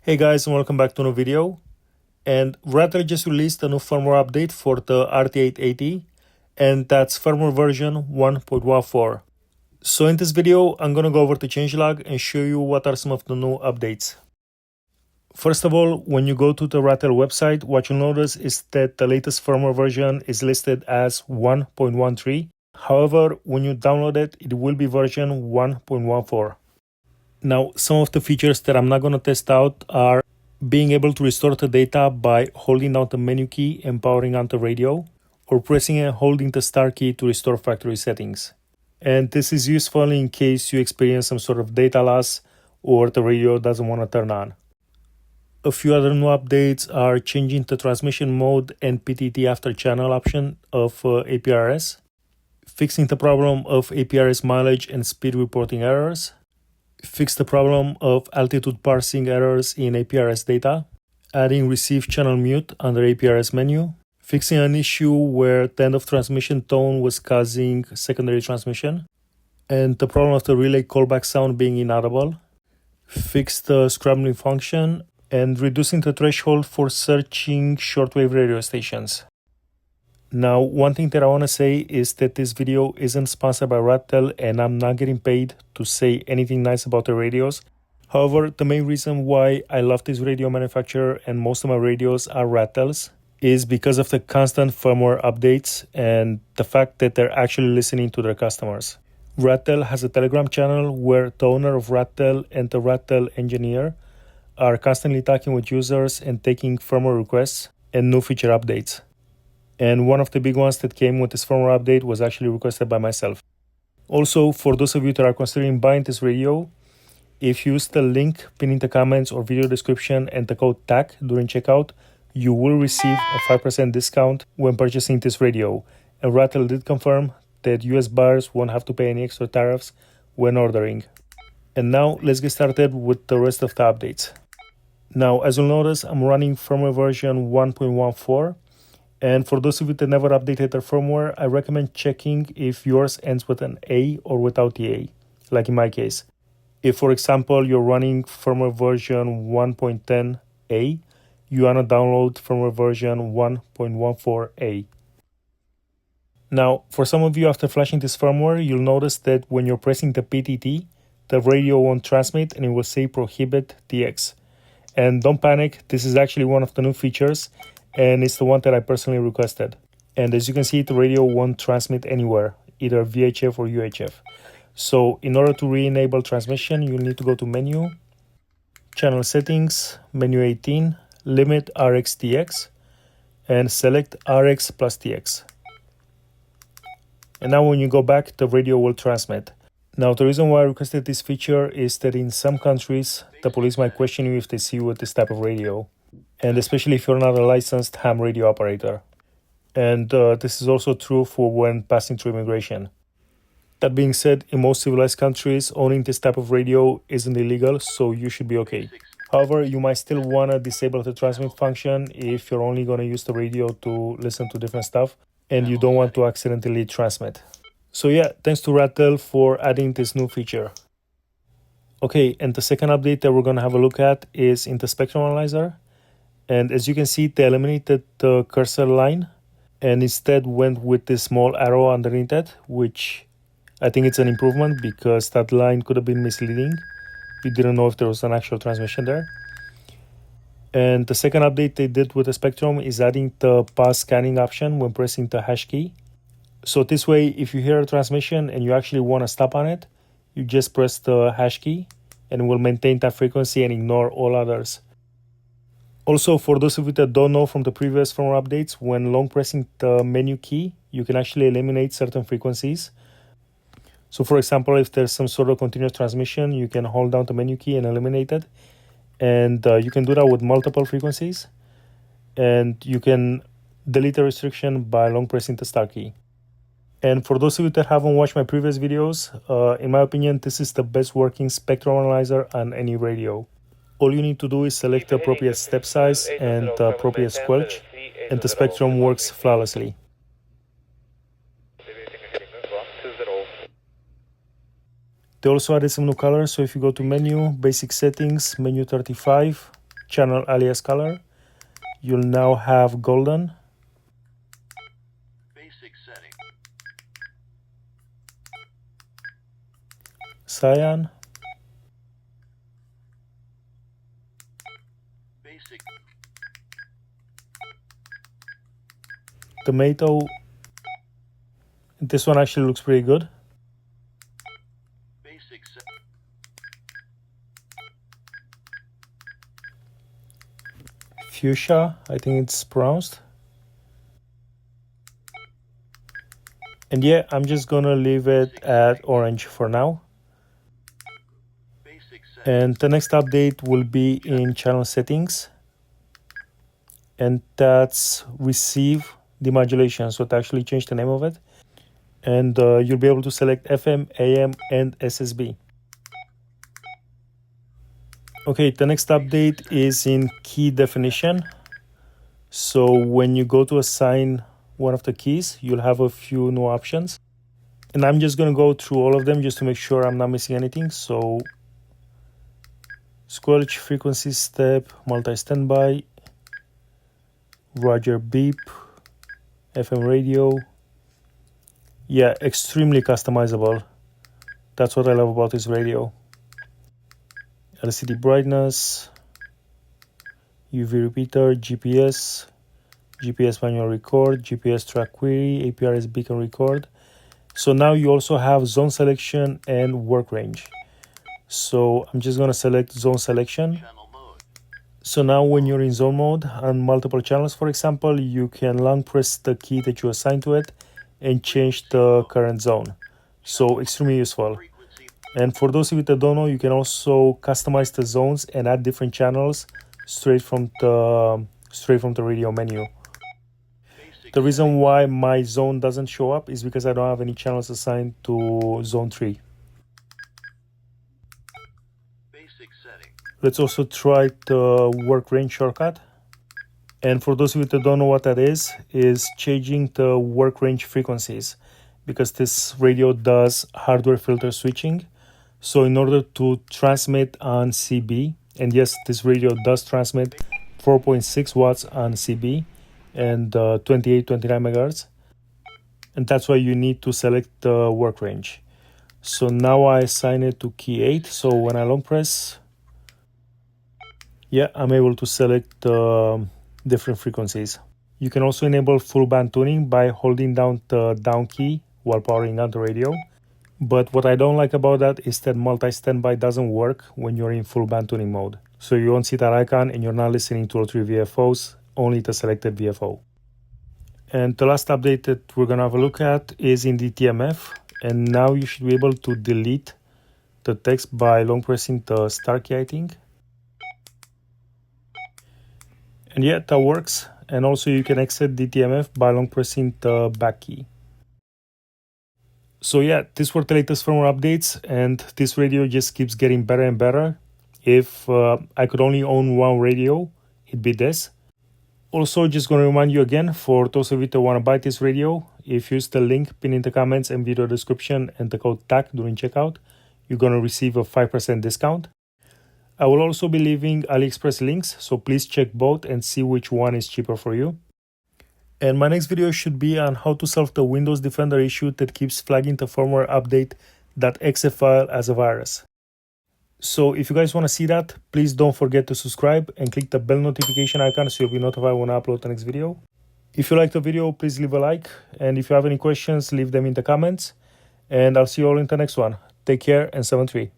Hey guys, and welcome back to a new video. And Radtel just released a new firmware update for the RT880, and that's firmware version 1.14. So in this video, I'm gonna go over the changelog and show you what are some of the new updates. First of all, when you go to the Radtel website, what you'll notice is that the latest firmware version is listed as 1.13. However, when you download it, it will be version 1.14. Now, some of the features that I'm not going to test out are being able to restore the data by holding down the menu key and powering on the radio, or pressing and holding the start key to restore factory settings. And this is useful in case you experience some sort of data loss or the radio doesn't want to turn on. A few other new updates are changing the transmission mode and PTT after channel option of APRS, fixing the problem of APRS mileage and speed reporting errors, fix the problem of altitude parsing errors in APRS data, adding receive channel mute under APRS menu, fixing an issue where the end of transmission tone was causing secondary transmission, and the problem of the relay callback sound being inaudible, fix the scrambling function, and reducing the threshold for searching shortwave radio stations. Now, one thing that I want to say is that this video isn't sponsored by Radtel and I'm not getting paid to say anything nice about the radios. However, the main reason why I love this radio manufacturer and most of my radios are Radtels is because of the constant firmware updates and the fact that they're actually listening to their customers. Radtel has a Telegram channel where the owner of Radtel and the Radtel engineer are constantly talking with users and taking firmware requests and new feature updates. And one of the big ones that came with this firmware update was actually requested by myself. Also, for those of you that are considering buying this radio, if you use the link pinned in the comments or video description and the code TAC during checkout, you will receive a 5% discount when purchasing this radio. And Radtel did confirm that US buyers won't have to pay any extra tariffs when ordering. And now let's get started with the rest of the updates. Now, as you'll notice, I'm running firmware version 1.14. And for those of you that never updated their firmware, I recommend checking if yours ends with an A or without the A, like in my case. If, for example, you're running firmware version 1.10A, you want to download firmware version 1.14A. Now, for some of you, after flashing this firmware, you'll notice that when you're pressing the PTT, the radio won't transmit and it will say prohibit TX. And don't panic, this is actually one of the new features, and it's the one that I personally requested. And as you can see, the radio won't transmit anywhere, either VHF or UHF. So in order to re-enable transmission, you'll need to go to Menu, Channel Settings, Menu 18, Limit RX-TX, and select RX plus TX. And now when you go back, the radio will transmit. Now, the reason why I requested this feature is that in some countries, the police might question you if they see you with this type of radio. And especially if you're not a licensed ham radio operator. And this is also true for when passing through immigration. That being said, in most civilized countries, owning this type of radio isn't illegal, so you should be okay. However, you might still want to disable the transmit function if you're only going to use the radio to listen to different stuff and you don't want to accidentally transmit. So yeah, thanks to Radtel for adding this new feature. Okay, and the second update that we're going to have a look at is in the spectrum analyzer. And as you can see, they eliminated the cursor line and instead went with this small arrow underneath it, which I think it's an improvement because that line could have been misleading. You didn't know if there was an actual transmission there. And the second update they did with the spectrum is adding the pause scanning option when pressing the hash key. So this way, if you hear a transmission and you actually want to stop on it, you just press the hash key and it will maintain that frequency and ignore all others. Also, for those of you that don't know from the previous firmware updates, when long pressing the menu key, you can actually eliminate certain frequencies. So for example, if there's some sort of continuous transmission, you can hold down the menu key and eliminate it. And you can do that with multiple frequencies. And you can delete the restriction by long pressing the start key. And for those of you that haven't watched my previous videos, in my opinion, this is the best working spectrum analyzer on any radio. All you need to do is select the appropriate step size and the appropriate squelch, and the spectrum works flawlessly. They also added some new colors, so if you go to Menu, Basic Settings, Menu 35, channel alias color. You'll now have golden, basic setting, cyan, basic, tomato. This one actually looks pretty good. basic set, Fuchsia, I think it's pronounced. And yeah, I'm just gonna leave it at orange for now. basic setting, And the next update will be in channel settings, and that's receive demodulation. So to actually change the name of it, and you'll be able to select FM, AM, and SSB. Okay, the next update is in key definition. So when you go to assign one of the keys, you'll have a few new options. And I'm just going to go through all of them just to make sure I'm not missing anything. So squelch, frequency step, multi-standby, Roger beep, FM radio. Yeah, extremely customizable. That's what I love about this radio. LCD brightness, UV repeater, GPS, GPS manual record, GPS track query, APRS beacon record. So now you also have zone selection and work range. So I'm just going to select zone selection. channel mode, So now when you're in zone mode on multiple channels, for example, you can long press the key that you assigned to it and change the current zone. So extremely useful. frequency, And for those of you that don't know, you can also customize the zones and add different channels straight from the radio menu. basic The reason why my zone doesn't show up is because I don't have any channels assigned to zone 3. basic setting, Let's also try the work range shortcut. And for those of you that don't know what that is changing the work range frequencies, because this radio does hardware filter switching. So in order to transmit on CB, and yes, this radio does transmit 4.6 watts on CB and 29 megahertz, and that's why you need to select the work range. So now I assign it to key 8. So when I long press, yeah, I'm able to select different frequencies. You can also enable full band tuning by holding down the down key while powering on the radio. But what I don't like about that is that multi-standby doesn't work when you're in full band tuning mode. So you won't see that icon and you're not listening to all 3 VFOs, only the selected VFO. And the last update that we're gonna have a look at is in DTMF. And now you should be able to delete the text by long pressing the star key, I think. And yeah, that works. And also you can exit DTMF by long pressing the back key. So yeah, these were the latest firmware updates, and this radio just keeps getting better and better. If I could only own one radio, it'd be this. Also, just going to remind you again, for those of you that want to buy this radio, if you use the link pinned in the comments and video description and the code TAC during checkout, you're going to receive a 5% discount. I will also be leaving AliExpress links, so please check both and see which one is cheaper for you. And my next video should be on how to solve the Windows Defender issue that keeps flagging the firmware update .exe file as a virus. So if you guys want to see that, please don't forget to subscribe and click the bell notification icon so you'll be notified when I upload the next video. If you like the video, please leave a like. And if you have any questions, leave them in the comments. And I'll see you all in the next one. Take care and 7-3.